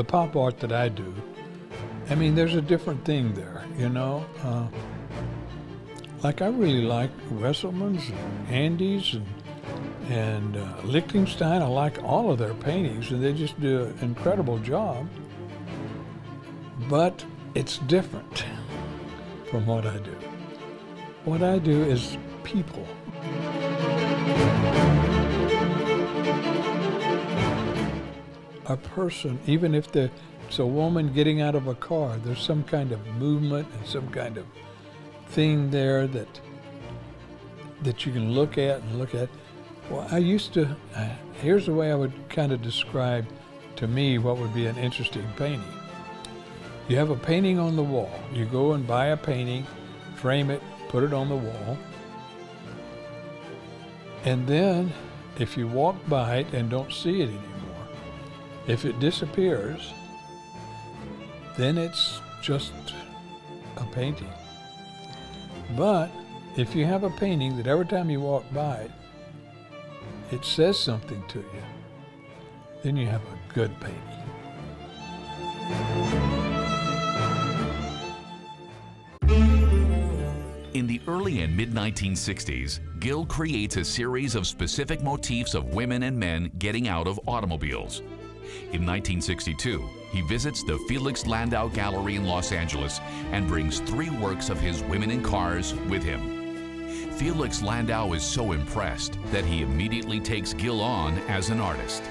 the pop art that I do, I mean, there's a different thing there, you know? Like I really like Wesselman's and Andy's and Lichtenstein. I like all of their paintings, and they just do an incredible job. But it's different from what I do. What I do is people. A person, even if it's a woman getting out of a car, there's some kind of movement and some kind of thing there that you can look at and look at. Well, I used to, here's the way I would kind of describe to me what would be an interesting painting. You have a painting on the wall. You go and buy a painting, frame it, put it on the wall, and then if you walk by it and don't see it anymore, if it disappears, then it's just a painting. But if you have a painting that every time you walk by it, it says something to you, then you have a good painting. In the early and mid-1960s, Gill creates a series of specific motifs of women and men getting out of automobiles. In 1962, he visits the Felix Landau Gallery in Los Angeles and brings 3 works of his women in cars with him. Felix Landau is so impressed that he immediately takes Gill on as an artist.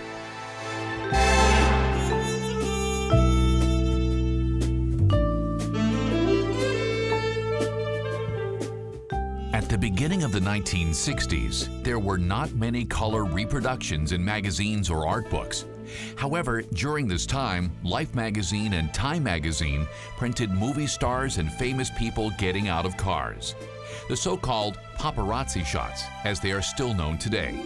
At the beginning of the 1960s, there were not many color reproductions in magazines or art books. However, during this time, Life magazine and Time magazine printed movie stars and famous people getting out of cars. The so-called paparazzi shots, as they are still known today.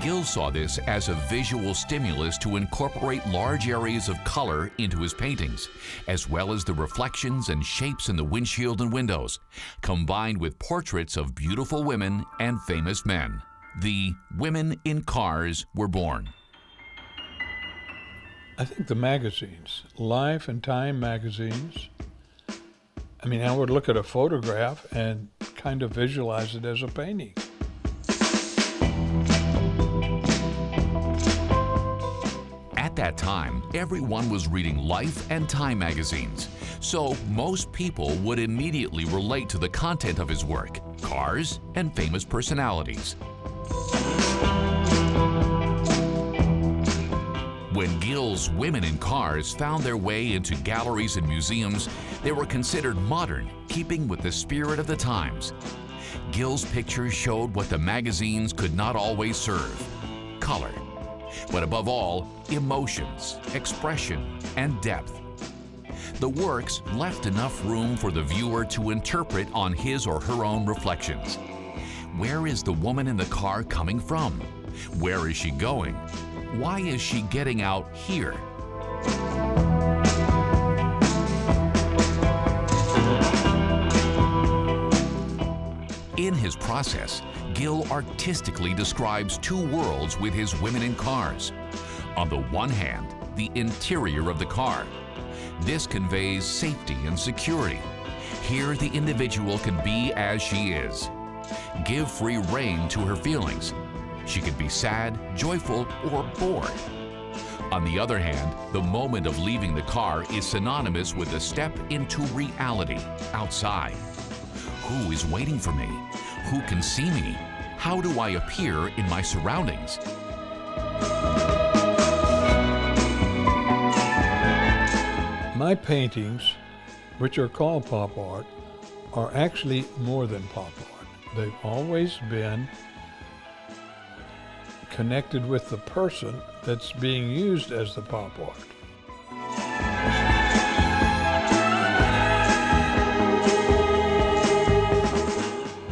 Gill saw this as a visual stimulus to incorporate large areas of color into his paintings, as well as the reflections and shapes in the windshield and windows, combined with portraits of beautiful women and famous men. The women in cars were born. I think the magazines, Life and Time magazines, I mean, I would look at a photograph and kind of visualize it as a painting. At that time, everyone was reading Life and Time magazines, so most people would immediately relate to the content of his work, cars and famous personalities. When Gill's women in cars found their way into galleries and museums, they were considered modern, keeping with the spirit of the times. Gill's pictures showed what the magazines could not always serve: color, but above all, emotions, expression, and depth. The works left enough room for the viewer to interpret on his or her own reflections. Where is the woman in the car coming from? Where is she going? Why is she getting out here? In his process, Gill artistically describes 2 worlds with his women in cars. On the one hand, the interior of the car. This conveys safety and security. Here, the individual can be as she is. Give free rein to her feelings. She could be sad, joyful, or bored. On the other hand, the moment of leaving the car is synonymous with a step into reality, outside. Who is waiting for me? Who can see me? How do I appear in my surroundings? My paintings, which are called pop art, are actually more than pop art. They've always been connected with the person that's being used as the pop art.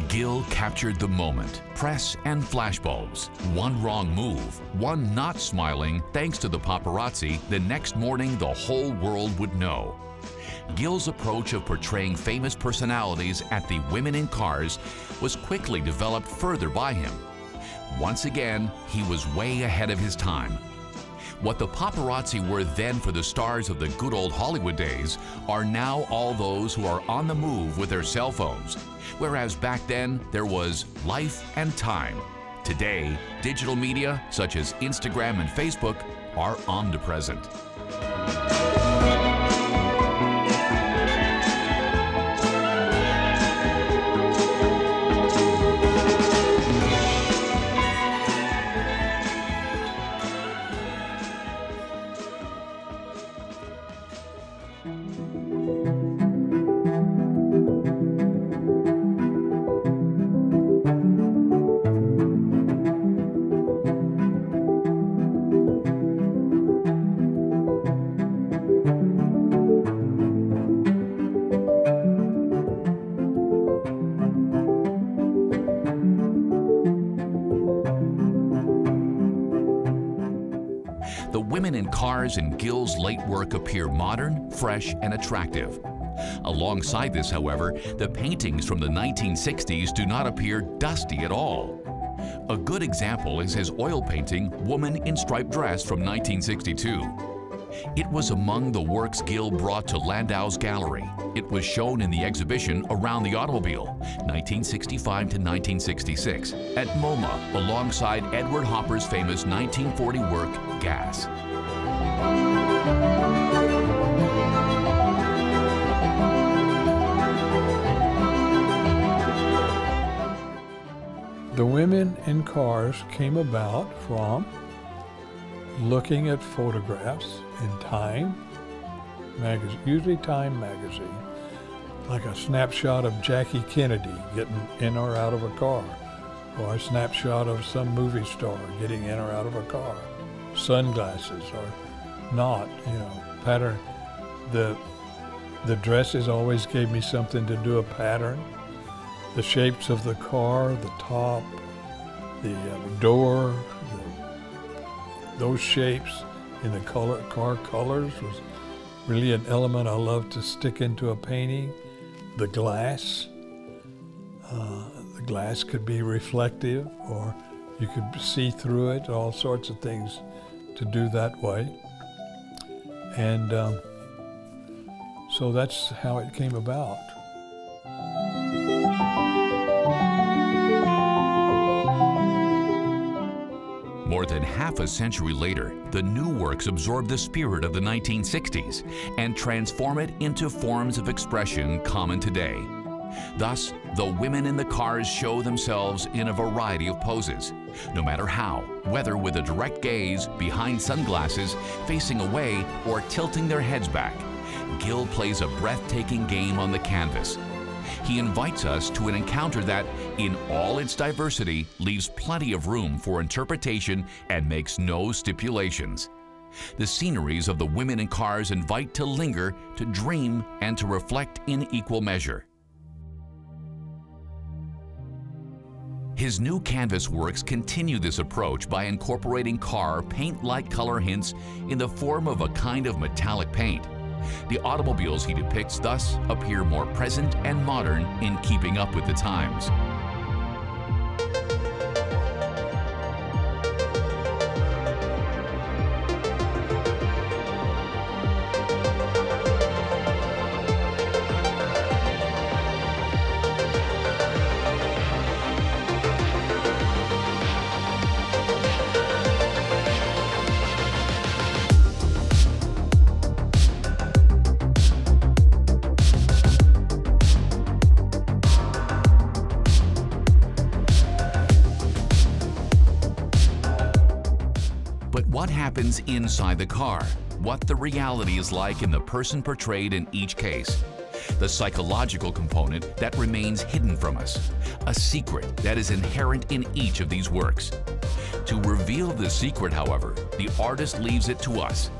Gill captured the moment, press and flashbulbs. One wrong move, one not smiling, thanks to the paparazzi, the next morning the whole world would know. Gill's approach of portraying famous personalities at the Women in Cars was quickly developed further by him. Once again, he was way ahead of his time. What the paparazzi were then for the stars of the good old Hollywood days are now all those who are on the move with their cell phones. Whereas back then, there was life and time. Today, digital media such as Instagram and Facebook are omnipresent. The women in cars in Gill's late work appear modern, fresh, and attractive. Alongside this, however, the paintings from the 1960s do not appear dusty at all. A good example is his oil painting, Woman in Striped Dress from 1962. It was among the works Gill brought to Landau's gallery. It was shown in the exhibition Around the Automobile, 1965 to 1966, at MoMA, alongside Edward Hopper's famous 1940 work, Gas. The women in cars came about from looking at photographs in Time magazine, usually Time magazine, like a snapshot of Jackie Kennedy getting in or out of a car, or a snapshot of some movie star getting in or out of a car, sunglasses or not, you know, pattern. The dresses always gave me something to do a pattern. The shapes of the car, the top, the door, those shapes in the car colors was really an element I love to stick into a painting. The glass could be reflective, or you could see through it, all sorts of things to do that way. And so that's how it came about. More than half a century later, the new works absorb the spirit of the 1960s and transform it into forms of expression common today. Thus, the women in the cars show themselves in a variety of poses, no matter how, whether with a direct gaze, behind sunglasses, facing away, or tilting their heads back. Gill plays a breathtaking game on the canvas. He invites us to an encounter that, in all its diversity, leaves plenty of room for interpretation and makes no stipulations. The sceneries of the women in cars invite to linger, to dream, and to reflect in equal measure. His new canvas works continue this approach by incorporating car paint-like color hints in the form of a kind of metallic paint. The automobiles he depicts thus appear more present and modern in keeping up with the times. What happens inside the car, what the reality is like in the person portrayed in each case, the psychological component that remains hidden from us, a secret that is inherent in each of these works. To reveal the secret, however, the artist leaves it to us.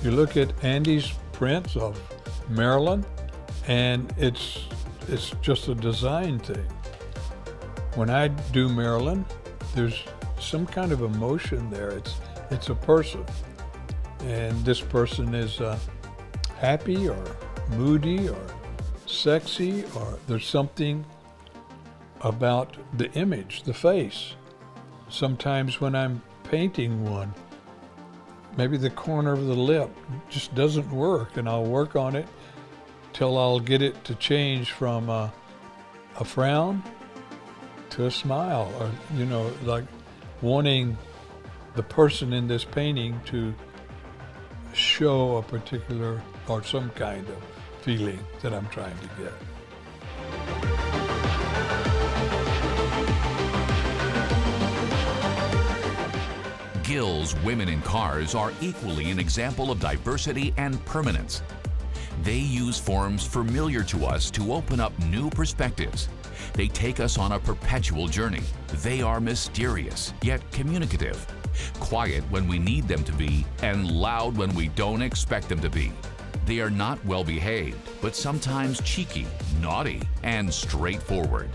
You look at Andy's prints of Maryland, and it's just a design thing. When I do Maryland, there's some kind of emotion there. It's a person, and this person is happy or moody or sexy, or there's something about the image, the face. Sometimes when I'm painting one, maybe the corner of the lip just doesn't work, and I'll work on it till I'll get it to change from a frown to a smile, or, you know, like wanting the person in this painting to show a particular or some kind of feeling that I'm trying to get. Gill's Women in Cars are equally an example of diversity and permanence. They use forms familiar to us to open up new perspectives. They take us on a perpetual journey. They are mysterious, yet communicative. Quiet when we need them to be, and loud when we don't expect them to be. They are not well behaved, but sometimes cheeky, naughty, and straightforward.